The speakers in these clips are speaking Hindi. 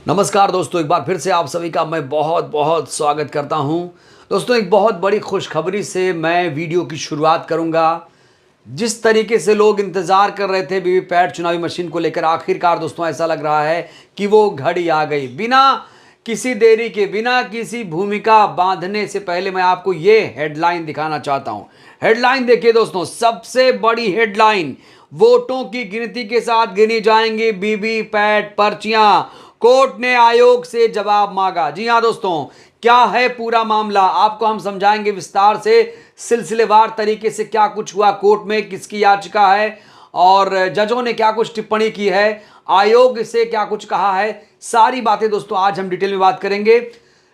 नमस्कार दोस्तों, एक बार फिर से आप सभी का मैं बहुत बहुत स्वागत करता हूं। दोस्तों, एक बहुत बड़ी खुशखबरी से मैं वीडियो की शुरुआत करूंगा। जिस तरीके से लोग इंतज़ार कर रहे थे वीवीपैट चुनावी मशीन को लेकर, आखिरकार दोस्तों ऐसा लग रहा है कि वो घड़ी आ गई। बिना किसी देरी के, बिना किसी भूमिका बांधने से पहले मैं आपको ये हेडलाइन दिखाना चाहता हूँ। हेडलाइन देखिए दोस्तों, सबसे बड़ी हेडलाइन, वोटों की गिनती के साथ गिनी जाएंगी वीवीपैट पर्चियां, कोर्ट ने आयोग से जवाब मांगा। जी हां दोस्तों, क्या है पूरा मामला आपको हम समझाएंगे विस्तार से, सिलसिलेवार तरीके से क्या कुछ हुआ कोर्ट में, किसकी याचिका है और जजों ने क्या कुछ टिप्पणी की है, आयोग से क्या कुछ कहा है, सारी बातें दोस्तों आज हम डिटेल में बात करेंगे।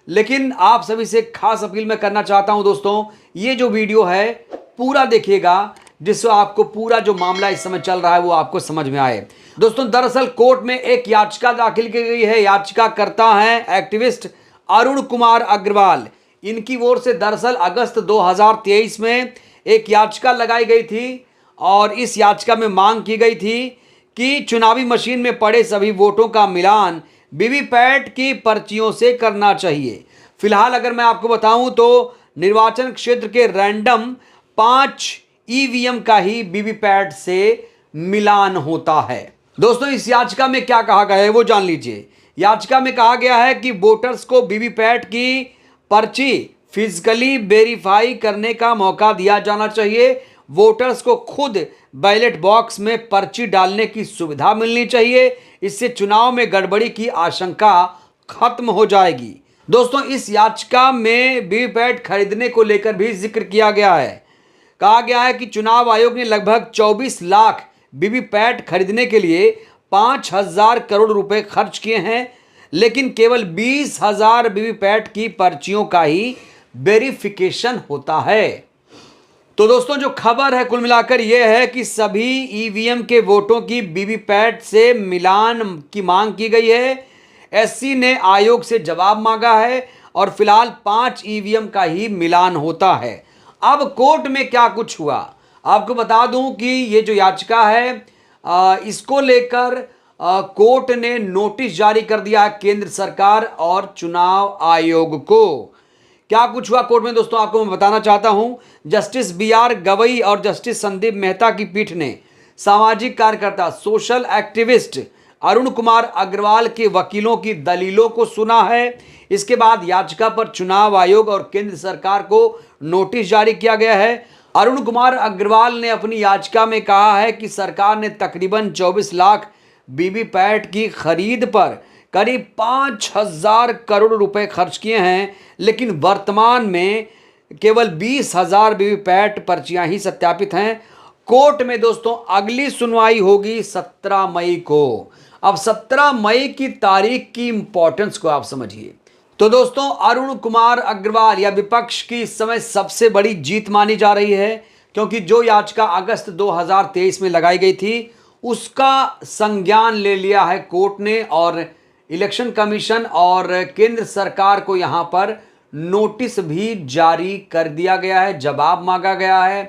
लेकिन आप सभी से खास अपील मैं करना चाहता हूं दोस्तों, ये जो वीडियो है पूरा देखिएगा, जिससे आपको पूरा जो मामला इस समय चल रहा है वो आपको समझ में आए। दोस्तों, दरअसल कोर्ट में एक याचिका दाखिल की गई है। याचिकाकर्ता हैं एक्टिविस्ट अरुण कुमार अग्रवाल। इनकी ओर से दरअसल अगस्त 2023 में एक याचिका लगाई गई थी और इस याचिका में मांग की गई थी कि चुनावी मशीन में पड़े सभी वोटों का मिलान वीवीपैट की पर्चियों से करना चाहिए। फिलहाल अगर मैं आपको बताऊं तो निर्वाचन क्षेत्र के रैंडम 5 ईवीएम का ही वीवीपैट से मिलान होता है। दोस्तों, इस याचिका में क्या कहा गया है वो जान लीजिए। याचिका में कहा गया है कि वोटर्स को वीवीपैट की पर्ची फिजिकली वेरीफाई करने का मौका दिया जाना चाहिए। वोटर्स को खुद बैलेट बॉक्स में पर्ची डालने की सुविधा मिलनी चाहिए। इससे चुनाव में गड़बड़ी की आशंका खत्म हो जाएगी। दोस्तों, इस याचिका में वीवीपैट खरीदने को लेकर भी जिक्र किया गया है। कहा गया है कि चुनाव आयोग ने लगभग 24 लाख वीवीपैट खरीदने के लिए 5,000 करोड़ रुपए खर्च किए हैं, लेकिन केवल 20,000 वीवीपैट की पर्चियों का ही वेरिफिकेशन होता है। तो दोस्तों, जो खबर है कुल मिलाकर यह है कि सभी ईवीएम के वोटों की वीवीपैट से मिलान की मांग की गई है। एससी ने आयोग से जवाब मांगा है और फिलहाल 5 ईवीएम का ही मिलान होता है। अब कोर्ट में क्या कुछ हुआ आपको बता दूं कि ये जो याचिका है इसको लेकर कोर्ट ने नोटिस जारी कर दिया है केंद्र सरकार और चुनाव आयोग को। क्या कुछ हुआ कोर्ट में दोस्तों आपको मैं बताना चाहता हूं। जस्टिस बीआर गवई और जस्टिस संदीप मेहता की पीठ ने सामाजिक कार्यकर्ता सोशल एक्टिविस्ट अरुण कुमार अग्रवाल के वकीलों की दलीलों को सुना है। इसके बाद याचिका पर चुनाव आयोग और केंद्र सरकार को नोटिस जारी किया गया है। अरुण कुमार अग्रवाल ने अपनी याचिका में कहा है कि सरकार ने तकरीबन 24 लाख वीवीपैट की खरीद पर करीब 5,000 करोड़ रुपए खर्च किए हैं, लेकिन वर्तमान में केवल 20,000 वीवीपैट पर्चियां ही सत्यापित हैं। कोर्ट में दोस्तों अगली सुनवाई होगी 17 मई को। अब 17 मई की तारीख की इंपॉर्टेंस को आप समझिए। तो दोस्तों, अरुण कुमार अग्रवाल या विपक्ष की इस समय सबसे बड़ी जीत मानी जा रही है, क्योंकि जो याचिका अगस्त 2023 में लगाई गई थी उसका संज्ञान ले लिया है कोर्ट ने और इलेक्शन कमीशन और केंद्र सरकार को यहां पर नोटिस भी जारी कर दिया गया है, जवाब मांगा गया है।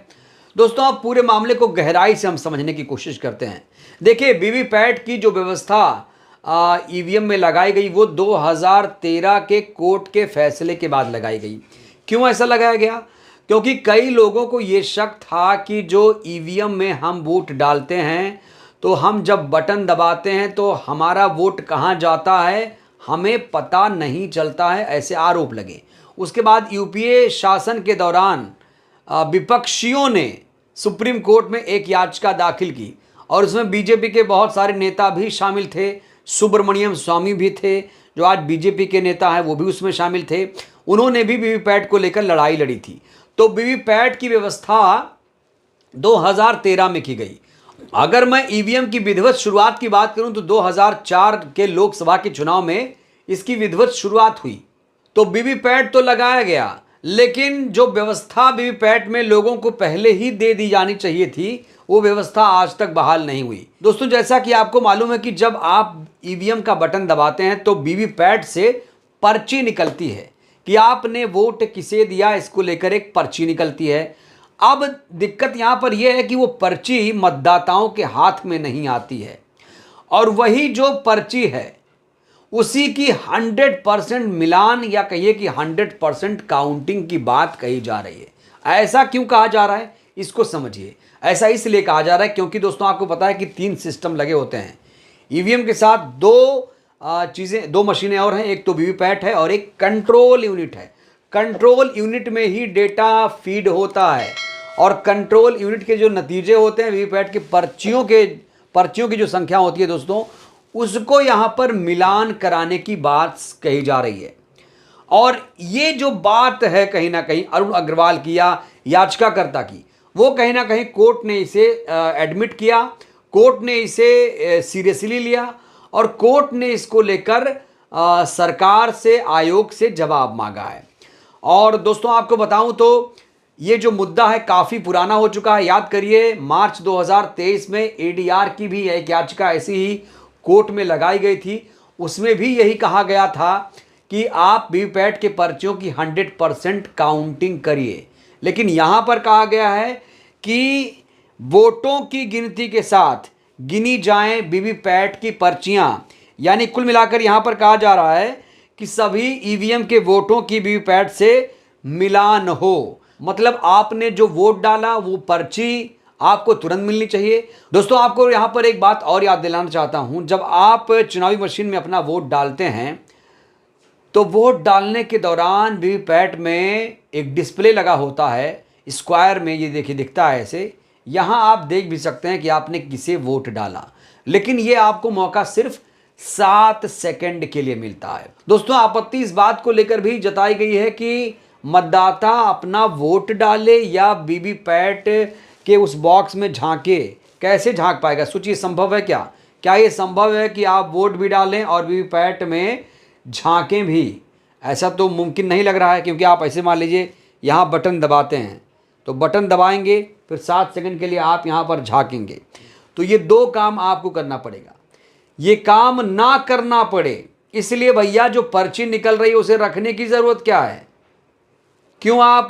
दोस्तों, अब पूरे मामले को गहराई से हम समझने की कोशिश करते हैं। देखिए, वीवीपैट की जो व्यवस्था ईवीएम में लगाई गई वो 2013 के कोर्ट के फैसले के बाद लगाई गई। क्यों ऐसा लगाया गया? क्योंकि कई लोगों को ये शक था कि जो ईवीएम में हम वोट डालते हैं तो हम जब बटन दबाते हैं तो हमारा वोट कहाँ जाता है हमें पता नहीं चलता है, ऐसे आरोप लगे। उसके बाद यूपीए शासन के दौरान विपक्षियों ने सुप्रीम कोर्ट में एक याचिका दाखिल की और उसमें बीजेपी के बहुत सारे नेता भी शामिल थे। सुब्रमण्यम स्वामी भी थे जो आज बीजेपी के नेता हैं, वो भी उसमें शामिल थे। उन्होंने भी वीवीपैट को लेकर लड़ाई लड़ी थी। तो वीवीपैट की व्यवस्था 2013 में की गई। अगर मैं ईवीएम की विधिवत शुरुआत की बात करूं तो 2004 के लोकसभा के चुनाव में इसकी विधिवत शुरुआत हुई। तो वीवीपैट तो लगाया गया, लेकिन जो व्यवस्था वीवीपैट में लोगों को पहले ही दे दी जानी चाहिए थी वो व्यवस्था आज तक बहाल नहीं हुई। दोस्तों, जैसा कि आपको मालूम है कि जब आप ईवीएम का बटन दबाते हैं तो वीवीपैट से पर्ची निकलती है कि आपने वोट किसे दिया, इसको लेकर एक पर्ची निकलती है। अब दिक्कत यहाँ पर यह है कि वो पर्ची मतदाताओं के हाथ में नहीं आती है और वही जो पर्ची है उसी की 100% मिलान या कहिए कि 100% काउंटिंग की बात कही जा रही है। ऐसा क्यों कहा जा रहा है, इसको समझिए। ऐसा इसलिए कहा जा रहा है क्योंकि दोस्तों आपको पता है कि 3 सिस्टम लगे होते हैं ईवीएम के साथ। दो मशीनें और हैं, एक तो वीवीपैट है और एक कंट्रोल यूनिट है। कंट्रोल यूनिट में ही डेटा फीड होता है और कंट्रोल यूनिट के जो नतीजे होते हैं वीवीपैट की पर्चियों की जो संख्या होती है दोस्तों, उसको यहां पर मिलान कराने की बात कही जा रही है। और ये जो बात है कहीं ना कहीं अरुण अग्रवाल की या याचिकाकर्ता की, वो कहीं ना कहीं कोर्ट ने इसे एडमिट किया, कोर्ट ने इसे सीरियसली लिया और कोर्ट ने इसको लेकर सरकार से, आयोग से जवाब मांगा है। और दोस्तों आपको बताऊं तो ये जो मुद्दा है काफ़ी पुराना हो चुका है। याद करिए मार्च 2023 में एडीआर की भी एक याचिका ऐसी ही कोर्ट में लगाई गई थी। उसमें भी यही कहा गया था कि आप वीवीपैट के पर्चियों की 100% काउंटिंग करिए। लेकिन यहाँ पर कहा गया है कि वोटों की गिनती के साथ गिनी जाएं वीवीपैट की पर्चियां। यानी कुल मिलाकर यहाँ पर कहा जा रहा है कि सभी ईवीएम के वोटों की वीवीपैट से मिलान हो। मतलब आपने जो वोट डाला वो पर्ची आपको तुरंत मिलनी चाहिए। दोस्तों आपको यहाँ पर एक बात और याद दिलाना चाहता हूँ, जब आप चुनावी मशीन में अपना वोट डालते हैं तो वोट डालने के दौरान वीवीपैट में एक डिस्प्ले लगा होता है, स्क्वायर में ये देखिए दिखता है ऐसे। यहाँ आप देख भी सकते हैं कि आपने किसे वोट डाला, लेकिन ये आपको मौका सिर्फ 7 सेकंड के लिए मिलता है। दोस्तों आपत्ति इस बात को लेकर भी जताई गई है कि मतदाता अपना वोट डाले या वीवीपैट के उस बॉक्स में झांके। कैसे झांक पाएगा? सोचिए, संभव है क्या ये संभव है कि आप वोट भी डालें और वीवीपैट में झांकें भी? ऐसा तो मुमकिन नहीं लग रहा है, क्योंकि आप ऐसे मान लीजिए यहाँ बटन दबाते हैं तो बटन दबाएंगे, फिर 7 सेकंड के लिए आप यहाँ पर झांकेंगे। तो ये 2 काम आपको करना पड़ेगा। ये काम ना करना पड़े इसलिए भैया जो पर्ची निकल रही है उसे रखने की ज़रूरत क्या है? क्यों आप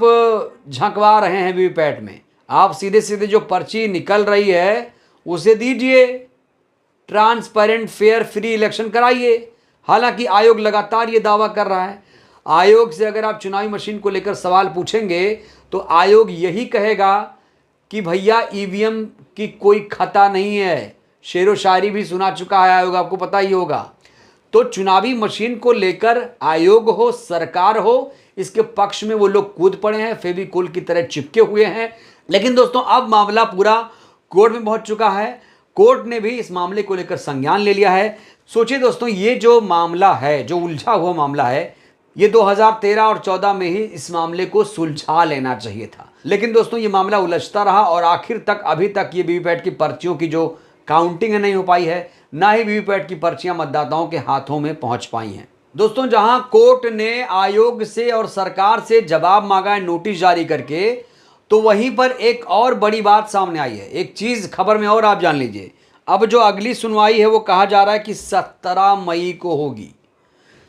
झंकवा रहे हैं वीवीपैट में? आप सीधे सीधे जो पर्ची निकल रही है उसे दीजिए, ट्रांसपेरेंट फेयर फ्री इलेक्शन कराइए। हालांकि आयोग लगातार ये दावा कर रहा है। आयोग से अगर आप चुनावी मशीन को लेकर सवाल पूछेंगे तो आयोग यही कहेगा कि भैया ईवीएम की कोई खता नहीं है। शेरो शायरी भी सुना चुका है आयोग, आपको पता ही होगा। तो चुनावी मशीन को लेकर आयोग हो, सरकार हो, इसके पक्ष में वो लोग कूद पड़े हैं, फेविकोल की तरह चिपके हुए हैं। लेकिन दोस्तों अब मामला पूरा कोर्ट में पहुंच चुका है। कोर्ट ने भी इस मामले को लेकर संज्ञान ले लिया है। सोचिए दोस्तों, ये जो मामला है, जो उलझा हुआ मामला है, ये 2013 और 14 में ही इस मामले को सुलझा लेना चाहिए था। लेकिन दोस्तों ये मामला उलझता रहा और आखिर तक अभी तक ये वीवीपैट की पर्चियों की जो काउंटिंग नहीं हो पाई है, ना ही वीवीपैट की पर्चियां मतदाताओं के हाथों में पहुंच पाई हैं। दोस्तों जहां कोर्ट ने आयोग से और सरकार से जवाब मांगा है नोटिस जारी करके, तो वहीं पर एक और बड़ी बात सामने आई है। एक चीज खबर में और आप जान लीजिए। अब जो अगली सुनवाई है वो कहा जा रहा है कि 17 मई को होगी।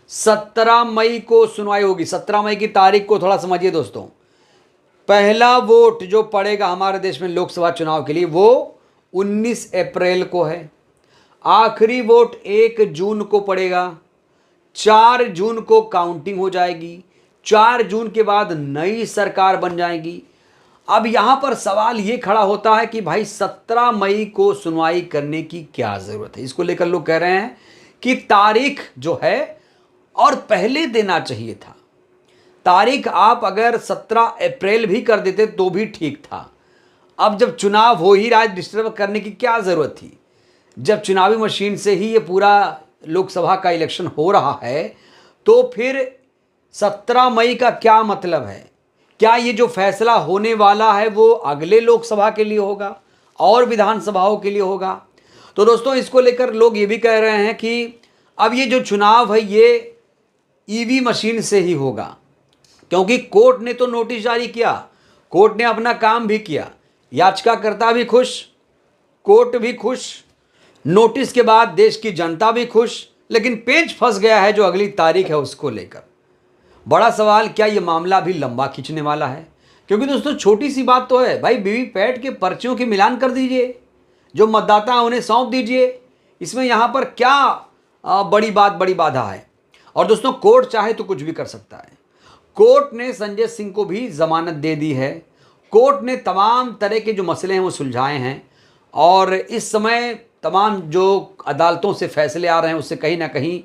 17 मई को सुनवाई होगी। 17 मई की तारीख को थोड़ा समझिए दोस्तों। पहला वोट जो पड़ेगा हमारे देश में लोकसभा चुनाव के लिए वो 19 अप्रैल को है। आखिरी वोट 1 जून को पड़ेगा। 4 जून को काउंटिंग हो जाएगी। 4 जून के बाद नई सरकार बन जाएगी। अब यहां पर सवाल यह खड़ा होता है कि भाई 17 मई को सुनवाई करने की क्या जरूरत है? इसको लेकर लोग कह रहे हैं कि तारीख जो है और पहले देना चाहिए था। तारीख आप अगर 17 अप्रैल भी कर देते तो भी ठीक था। अब जब चुनाव हो ही रहा है, डिस्टर्ब करने की क्या जरूरत थी? जब चुनावी मशीन से ही ये पूरा लोकसभा का इलेक्शन हो रहा है तो फिर 17 मई का क्या मतलब है? क्या ये जो फैसला होने वाला है वो अगले लोकसभा के लिए होगा और विधानसभाओं के लिए होगा? तो दोस्तों इसको लेकर लोग ये भी कह रहे हैं कि अब ये जो चुनाव है ये ईवी मशीन से ही होगा, क्योंकि कोर्ट ने तो नोटिस जारी किया, कोर्ट ने अपना काम भी किया, याचिकाकर्ता भी खुश, कोर्ट भी खुश, नोटिस के बाद देश की जनता भी खुश। लेकिन पेच फंस गया है जो अगली तारीख है उसको लेकर। बड़ा सवाल, क्या ये मामला भी लंबा खींचने वाला है? क्योंकि दोस्तों छोटी सी बात तो है भाई, वीवीपैट के पर्चियों की मिलान कर दीजिए, जो मतदाता उन्हें सौंप दीजिए। इसमें यहाँ पर क्या बड़ी बात, बड़ी बाधा है। और दोस्तों कोर्ट चाहे तो कुछ भी कर सकता है। कोर्ट ने संजय सिंह को भी जमानत दे दी है। कोर्ट ने तमाम तरह के जो मसले हैं वो सुलझाए हैं और इस समय तमाम जो अदालतों से फैसले आ रहे हैं उससे कहीं ना कहीं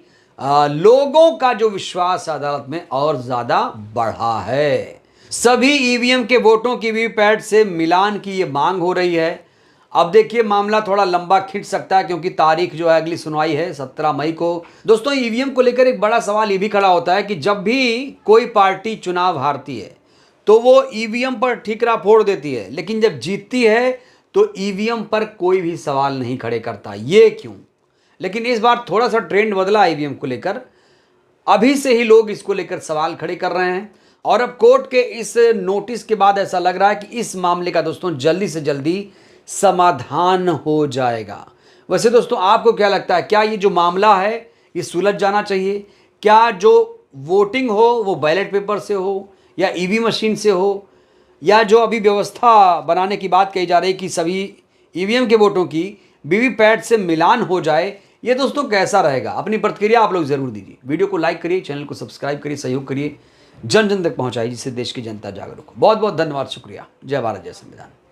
लोगों का जो विश्वास अदालत में और ज़्यादा बढ़ा है। सभी ईवीएम के वोटों की वीवीपैट से मिलान की ये मांग हो रही है। अब देखिए मामला थोड़ा लंबा खिंच सकता है क्योंकि तारीख जो है अगली सुनवाई है 17 मई को। दोस्तों ईवीएम को लेकर एक बड़ा सवाल ये भी खड़ा होता है कि जब भी कोई पार्टी चुनाव हारती है तो वो ईवीएम पर ठीकरा फोड़ देती है, लेकिन जब जीतती है तो ईवीएम पर कोई भी सवाल नहीं खड़े करता। ये क्यों? लेकिन इस बार थोड़ा सा ट्रेंड बदला ईवीएम को लेकर। अभी से ही लोग इसको लेकर सवाल खड़े कर रहे हैं और अब कोर्ट के इस नोटिस के बाद ऐसा लग रहा है कि इस मामले का दोस्तों जल्दी से जल्दी समाधान हो जाएगा। वैसे दोस्तों आपको क्या लगता है, क्या ये जो मामला है ये सुलझ जाना चाहिए? क्या जो वोटिंग हो वो बैलेट पेपर से हो या ईवी मशीन से हो, या जो अभी व्यवस्था बनाने की बात कही जा रही है कि सभी ईवीएम के वोटों की वीवीपैट से मिलान हो जाए, ये दोस्तों कैसा रहेगा? अपनी प्रतिक्रिया आप लोग जरूर दीजिए। वीडियो को लाइक करिए, चैनल को सब्सक्राइब करिए, सहयोग करिए, जन जन तक पहुंचाइए जिससे देश की जनता जागरूक हो। बहुत बहुत धन्यवाद, शुक्रिया। जय भारत, जय संविधान।